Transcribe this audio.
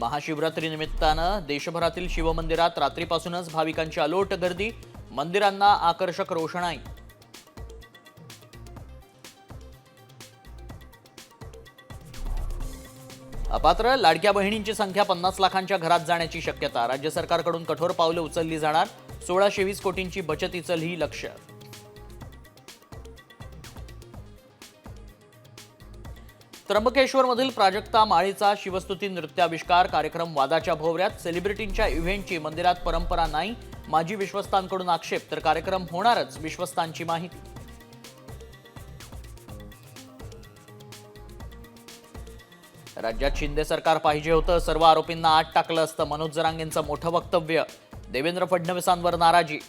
महाशिवरात्री निमित्तानं देशभरातील शिवमंदिरात रात्रीपासूनच भाविकांची अलोट गर्दी, मंदिरांना आकर्षक रोषणाई। अपात्र लाडक्या बहिणींची संख्या 50 लाखांच्या घरात जाण्याची शक्यता, राज्य सरकारकडून कठोर पावले उचलली जाणार, 1620 कोटींची बचतीचं ही लक्ष्य। त्र्यंबकेश्वरमधील प्राजक्ता माळीचा शिवस्तुती नृत्याविष्कार कार्यक्रम वादाच्या भोवऱ्यात, सेलिब्रिटींच्या इव्हेंटची मंदिरात परंपरा नाही, माजी विश्वस्तांकडून आक्षेप, तर कार्यक्रम होणारच, विश्वस्तांची माहिती। राज्यात शिंदे सरकार पाहिजे होतं, सर्व आरोपींना आत टाकलं असतं, मनोज जरांगेंचं मोठं वक्तव्य, देवेंद्र फडणवीसांवर नाराजी।